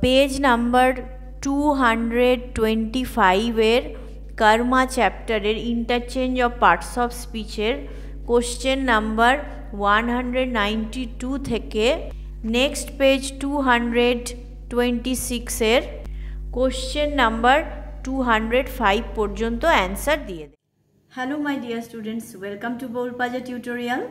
Page number 225 এর কর্মা চ্যাপ্টারের ইন্টারচেঞ্জ অফ পার্টস অফ স্পিচের কোশ্চেন নাম্বার 192 থেকে নেক্সট পেজ 226 এর কোশ্চেন নাম্বার 205 পর্যন্ত অ্যান্সার দিয়ে দেয়। Hello my dear students, welcome to বোল পাজা টিউটোরিয়াল।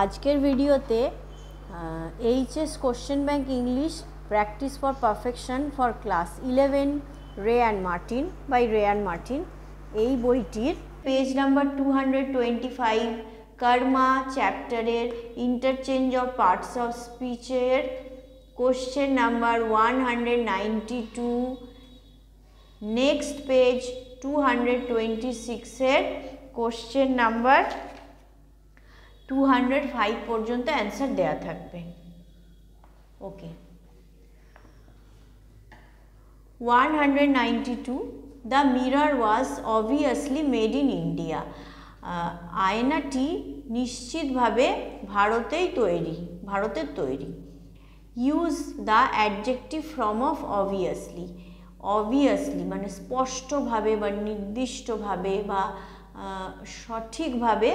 আজকের ভিডিওতে HS question bank English practice for perfection for class 11 Ray and Martin by Ray and Martin এই বইটির পেজ নাম্বার 225 কর্মা চ্যাপ্টারের ইন্টারচেঞ্জ অফ পার্টস অফ স্পিচের কোশ্চেন নাম্বার 192 নেক্সট পেজ 226 এর কোশ্চেন নাম্বার 205 পর্যন্ত অ্যান্সার দেয়া থাকবে। Okay, 192 the mirror was obviously made in India. আয়নাটি নিশ্চিতভাবে ভারতের তৈরি। Use the adjective form of obviously. Obviously মানে স্পষ্টভাবে বা নির্দিষ্টভাবে বা সঠিকভাবে,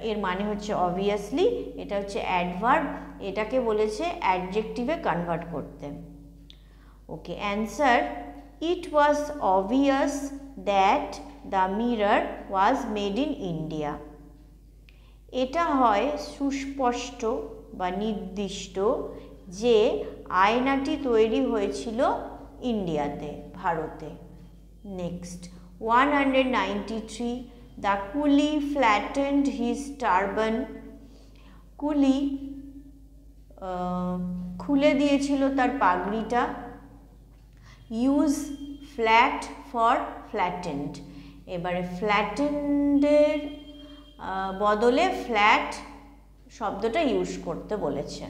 এর মানে হচ্ছে অবভিয়াসলি, এটা হচ্ছে অ্যাডভার্ব, এটাকে বলেছে অ্যাডজেক্টিভে কনভার্ট করতে। Okay, answer it was obvious that the mirror was made in India. এটা হয় সুস্পষ্ট বা নির্দিষ্ট যে আয়নাটি তৈরি হয়েছিল ইন্ডিয়াতে, ভারতে। Next 193 The coolie flattened his turban. কুলি খুলে দিয়েছিল তার পাগড়িটা। Use flat for flattened. এবারে ফ্ল্যাটেন্ডের বদলে ফ্ল্যাট শব্দটা ইউজ করতে বলেছে।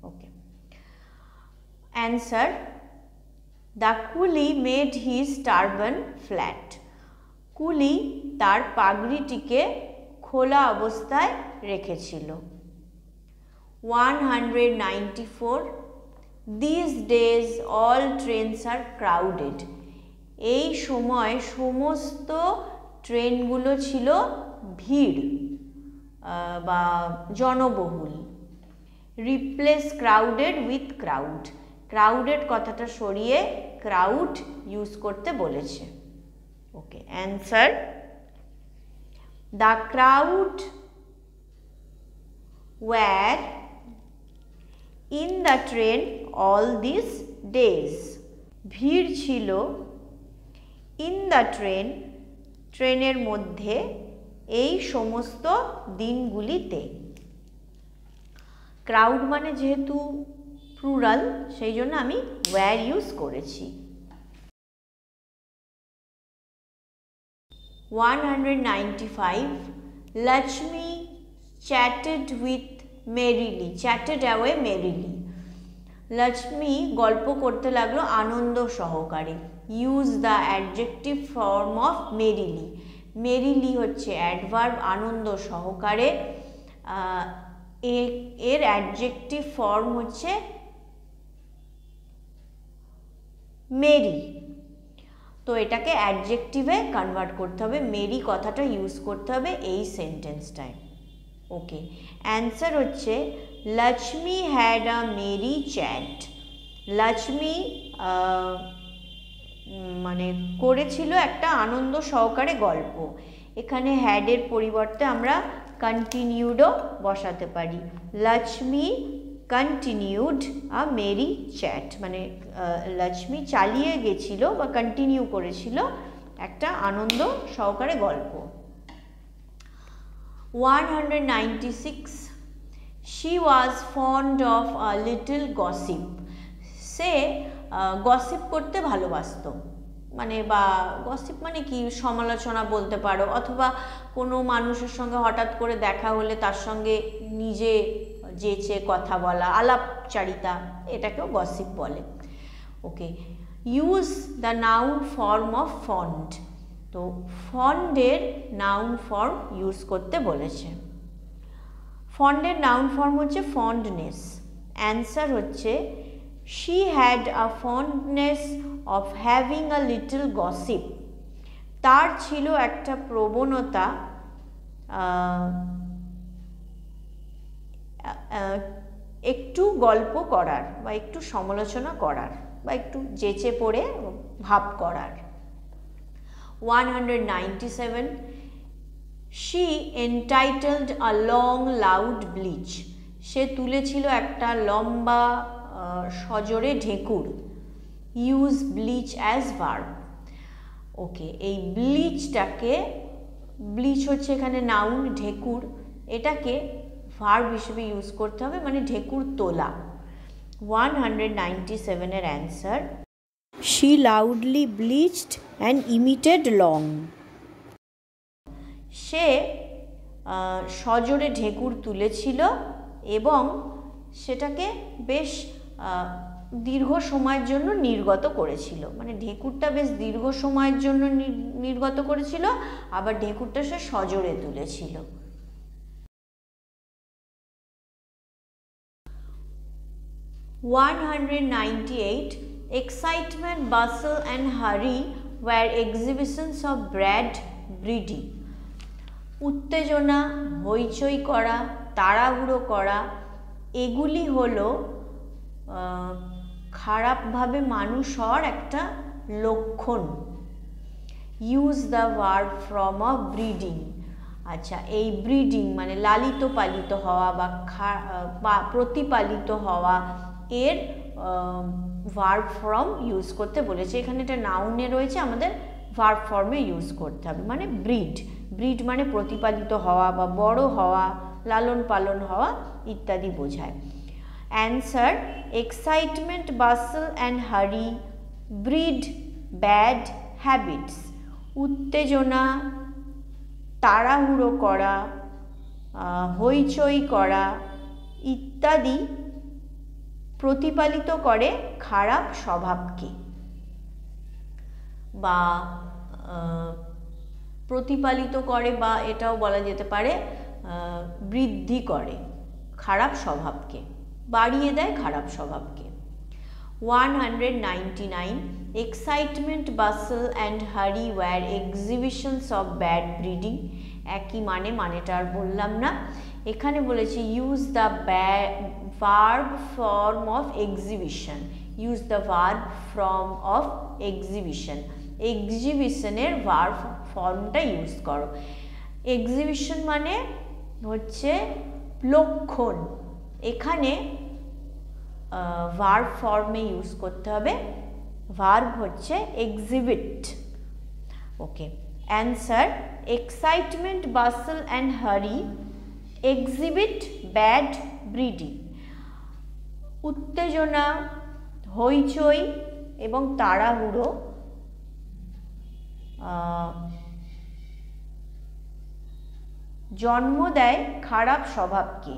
Okay, answer the coolie made his turban flat. কুলি তার পাগড়িটিকে খোলা অবস্থায় রেখেছিল। 194 These days all trains are crowded. এই সময় সমস্ত ট্রেনগুলো ছিল ভিড় বা জনবহুল। Replace crowded with crowd. Crowded কথাটা সরিয়ে ক্রাউড ইউজ করতে বলেছে। Okay, answer the crowd were in the train all these days. ভিড় ছিল ইন দ্য ট্রেন, ট্রেনের মধ্যে এই সমস্ত দিনগুলিতে। ক্রাউড মানে যেহেতু প্লুরাল, সেই জন্য আমি ওয়্যার ইউজ করেছি। 195 Lakshmi chatted away merrily. Lakshmi গল্প করতে লাগলো আনন্দ সহকারে। Use the adjective form of merrily. Merrily হচ্ছে অ্যাডভার্ব, আনন্দ সহকারে। এর অ্যাডজেক্টিভ ফর্ম হচ্ছে মেরি, তো এটাকে অ্যাডজেক্টিভে কনভার্ট করতে হবে, মেরি কথাটা ইউজ করতে হবে এই সেন্টেন্সটায়। ওকে, অ্যান্সার হচ্ছে Lakshmi had a merry chat. Lakshmi মানে করেছিল একটা আনন্দ সহকারে গল্প। এখানে হ্যাডের পরিবর্তে আমরা কন্টিনিউডও বসাতে পারি। লক্ষ্মী কন্টিনিউড আ মেরি চ্যাট, মানে লক্ষ্মী চালিয়ে গেছিল বা কন্টিনিউ করেছিল একটা আনন্দ সহকারে গল্প। 196 She was fond of a little gossip. Say gossip করতে ভালোবাসতো, মানে বা গসিপ মানে কি সমালোচনা বলতে পারো, অথবা কোনো মানুষের সঙ্গে হঠাৎ করে দেখা হলে তার সঙ্গে নিজে যেচে কথা বলা, আলাপচারিতা, এটাকেও গসিপ বলে। Okay, use the noun form of fond. তো ফন্ডের নাউন ফর্ম ইউজ করতে বলেছে। ফন্ডের নাউন ফর্ম হচ্ছে ফন্ডনেস। অ্যান্সার হচ্ছে she had a fondness of having a little gossip. তার ছিল একটা প্রবণতা একটু গল্প করার বা একটু সমালোচনা করার বা একটু যেচে পড়ে ভাব করার। 197, she entitled a long loud bleach। সে তুলেছিল একটা লম্বা সজোরে ঢেকুর। Use bleach as verb. Okay, এই ব্লিচটাকে, ব্লিচ হচ্ছে এখানে নাউন, ঢেকুর, এটাকে ভার্ব হিসেবে ইউজ করতে হবে, মানে ঢেকুর তোলা। 197 এর answer she loudly bleached and emitted long। সে সজোরে ঢেকুর তুলেছিল এবং সেটাকে বেশ দীর্ঘ সময়ের জন্য নির্গত করেছিল, মানে ঢেকুরটা বেশ দীর্ঘ সময়ের জন্য নির্গত করেছিল, আবার ঢেকুরটা সে সজোরে তুলেছিল। 198, excitement, bustle and hurry were exhibitions of bad breeding। উত্তেজনা, হইচই করা, তাড়াহুড়ো করা, এগুলি হলো খারাপভাবে মানুষ হওয়ার একটা লক্ষণ। Use the verb from of breeding. আচ্ছা, এই ব্রিডিং মানে লালিত পালিত হওয়া বা প্রতিপালিত হওয়া, এর ভার্ব ফর্ম ইউজ করতে বলেছে। এখানে এটা নাউনে রয়েছে, আমাদের ভার্ব ফর্মে ইউজ করতে হবে, মানে ব্রিড। ব্রিড মানে প্রতিপালিত হওয়া বা বড় হওয়া, লালন পালন হওয়া ইত্যাদি বোঝায়। অ্যান্সার এক্সাইটমেন্ট, বাসল অ্যান্ড হারি ব্রিড ব্যাড হ্যাবিটস। উত্তেজনা, তাড়াহুড়ো করা, হইচই করা ইত্যাদি প্রতিপালিত করে খারাপ স্বভাবকে, বা প্রতিপালিত করে, বা এটাও বলা যেতে পারে বৃদ্ধি করে খারাপ স্বভাবকে, বাড়িয়ে দেয় খারাপ স্বভাবকে। 199, excitement, bustle and hurry were exhibitions of bad breeding। একই মানেটা আর বললাম না। এখানে বলেছে use the verb form of exhibition. Use the verb form of exhibition. এক্সিবিশনের ভার্ব ফর্মটা ইউজ করো। এক্সিবিশন মানে হচ্ছে লক্ষণ, এখানে ভার্ব ফর্মে ইউজ করতে হবে, ভার্ব হচ্ছে exhibit. Okay, answer excitement, Vasal and হারি এক্সিবিট ব্যাড ব্রিডিং। উত্তেজনা, হইচই এবং তাড়াহুড়ো জন্ম দেয় খারাপ স্বভাবকে।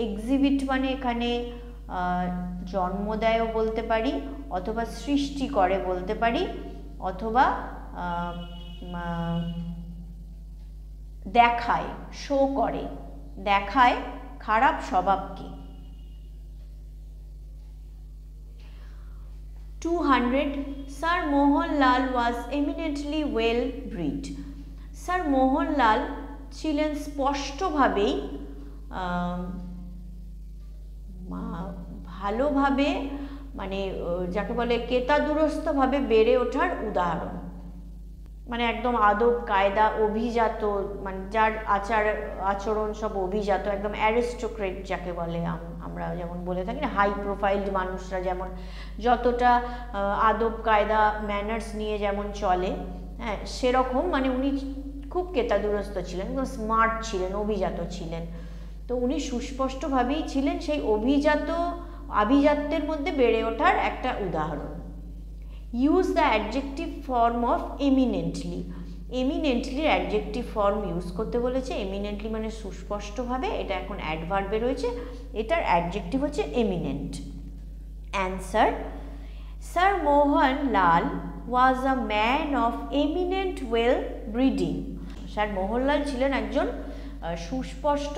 এক্সিবিট মানে এখানে জন্ম দেয়ও বলতে পারি, অথবা সৃষ্টি করে বলতে পারি, অথবা দেখায়, শো করে, দেখায় খারাপ স্বভাবকে। 200, Sir Mohanlal was eminently well bred। Sir Mohanlal ছিলেন স্পষ্টভাবেই ভালোভাবে, মানে যাকে বলে কেতাদুরস্থভাবে বেড়ে ওঠার উদাহরণ, মানে একদম আদব কায়দা, অভিজাত, মানে যার আচরণ সব অভিজাত, একদম অ্যারিস্টোক্রেট যাকে বলে আমরা যেমন বলে থাকি না, হাই প্রোফাইলড মানুষরা যেমন যতটা আদব কায়দা ম্যানার্স নিয়ে যেমন চলে, হ্যাঁ সেরকম, মানে উনি খুব কেতাদুরস্থ ছিলেন, স্মার্ট ছিলেন, অভিজাত ছিলেন। তো উনি সুস্পষ্টভাবেই ছিলেন সেই আভিজাত্যের মধ্যে বেড়ে ওঠার একটা উদাহরণ। Use the adjective form of eminently. Eminently adjective form use করতে বলেছে। এমিনেন্টলি মানে সুস্পষ্টভাবে, এটা এখন অ্যাডভার্বে রয়েছে, এটার অ্যাডজেক্টিভ হচ্ছে eminent. Answer, sir Mohan Lal was a man of eminent well breeding. Sir Mohanlal ছিলেন একজন সুস্পষ্ট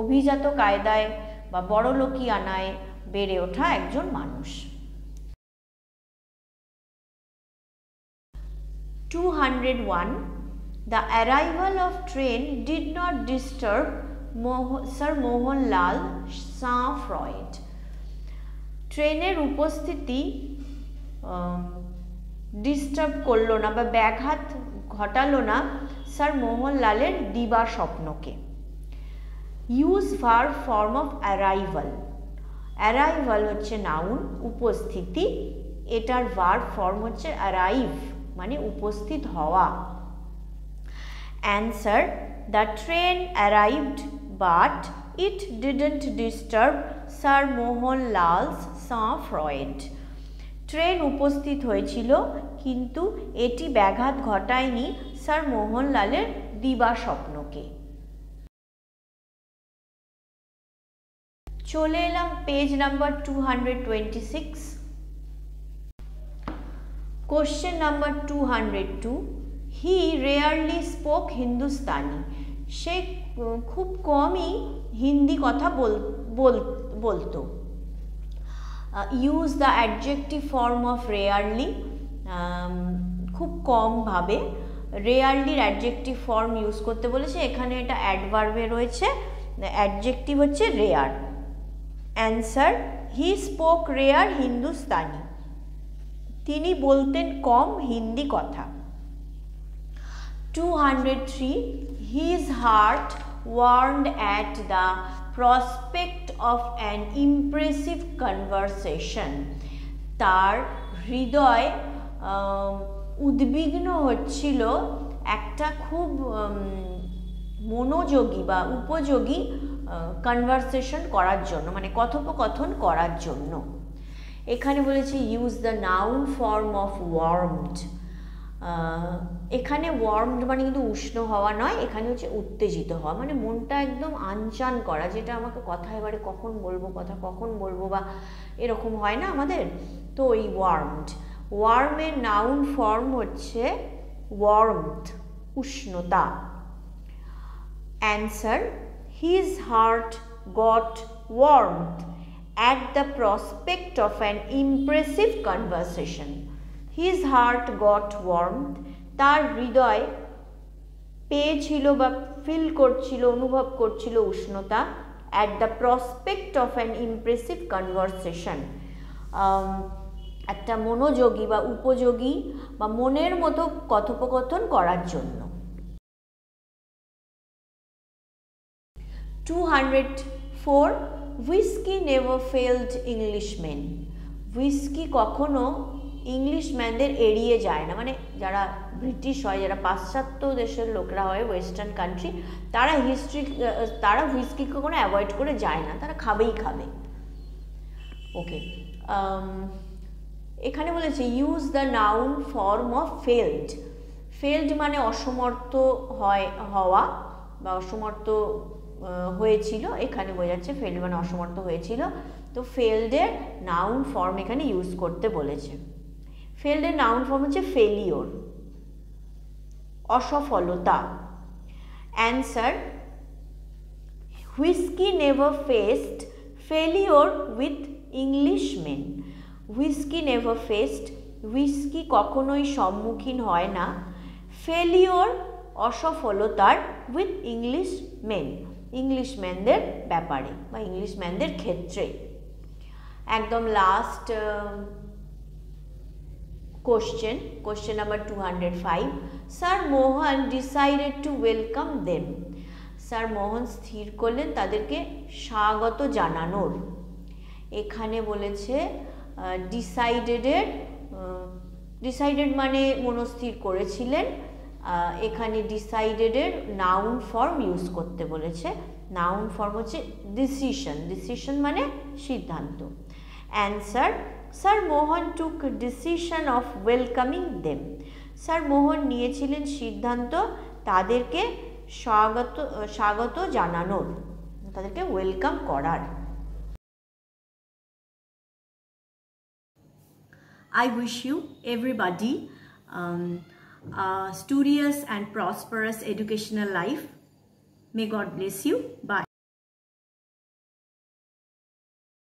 অভিজাত কায়দায় বা বড়লোকি আনায় বেড়ে ওঠা একজন মানুষ। 201. The arrival of train did not disturb Sir Mohanlal sang-froid. ট্রেনের উপস্থিতি ডিস্টার্ব করলো না বা ব্যাঘাত ঘটালো না স্যার মোহনলালের দিবা স্বপ্নকে। Use verb form of arrival. Arrival হচ্ছে নাউন, উপস্থিতি, এটার ভার্ব ফর্ম হচ্ছে অ্যারাইভ মানে উপস্থিত হওয়া। Answer, the train arrived but it didn't disturb sir Mohanlal's sang-froid. Train উপস্থিত হয়েছিল কিন্তু এটি ব্যাঘাত ঘটায়নি স্যার মোহনলালের দিবা স্বপ্নকে। চলে এলাম পেজ নাম্বার 226। কোশ্চেন নাম্বার 202, হি রেয়ারলি স্পোক হিন্দুস্তানি। সে খুব কমই হিন্দি কথা বলতো। Use the adjective form of rarely. খুব কম ভাবে রেয়ারলির অ্যাডজেক্টিভ ফর্ম ইউজ করতে বলেছে, এখানে এটা অ্যাডভার্বে রয়েছে, অ্যাডজেক্টিভ হচ্ছে rare. Answer, he spoke rare Hindustani. তিনি বলতেন কম হিন্দি কথা। 203, his heart warmed at the prospect of an impressive conversation. তার হৃদয় উদ্বিগ্ন হচ্ছিল একটা খুব মনোযোগী বা উপযোগী কনভারসেশন করার জন্য, মানে কথোপকথন করার জন্য। এখানে বলেছে use the noun form of warmed. এখানে ওয়ার্মড মানে কিন্তু উষ্ণ হওয়া নয়, এখানে হচ্ছে উত্তেজিত হওয়া, মানে মনটা একদম আনচান করা, যেটা আমাকে কথা এবারে কখন বলবো, কথা কখন বলবো বা এরকম হয় না আমাদের, তো ওই ওয়ার্মড। ওয়ার্মের নাউন ফর্ম হচ্ছে ওয়ার্মথ, উষ্ণতা। Answer, his heart goat warmth at the prospect of an impressive conversation. His heart got warmth. তার হৃদয় পেয়েছিল বা ফিল করছিল, অনুভব করছিল উষ্ণতা। at the prospect of an impressive conversation, একটা মনোযোগী বা উপযোগী বা মনের মতো কথোপকথন করার জন্য। 204, whisky never failed Englishman. Whisky কখনো ইংলিশম্যানদের এড়িয়ে যায় না, মানে যারা ব্রিটিশ হয়, যারা পাশ্চাত্য দেশের লোকরা হয়, ওয়েস্টার্ন কান্ট্রি, তারা হুইস্কিকে কোনো অ্যাভয়েড করে যায় না, তারা খাবেই খাবে। ওকে, এখানে বলেছে use the noun form of failed. Failed মানে অসমর্থ হওয়া বা অসমর্থ হয়েছিল, এখানে বোঝাচ্ছে ফেল্ড মানে অসমর্থ হয়েছিল, তো ফেল্ডের নাউন ফর্ম এখানে ইউজ করতে বলেছে। ফেল্ডের নাউন ফর্ম হচ্ছে ফেলিওর, অসফলতা। Answer, whisky never faced failure with Englishmen. Whisky never faced, whisky কখনোই সম্মুখীন হয় না ফেলিওর, অসফলতার, উইথ ইংলিশমেন, ইংলিশম্যানদের ব্যাপারে বা ইংলিশম্যানদের ক্ষেত্রে। একদম last question number 205, sir Mohan decided to welcome them. Sir Mohan স্থির করলেন তাদেরকে স্বাগত জানানোর। এখানে বলেছে ডিসাইডেড মানে মনস্থির করেছিলেন, এখানে ডিসাইডেডের নাউন ফর্ম ইউজ করতে বলেছে। নাউন ফর্ম হচ্ছে ডিসিশন মানে সিদ্ধান্ত। Answer, sir Mohan took decision of welcoming them. Sir Mohan নিয়েছিলেন সিদ্ধান্ত তাদেরকে স্বাগত জানানোর, তাদেরকে ওয়েলকাম করার। I wish you everybody a studious and prosperous educational life. May God bless you. Bye.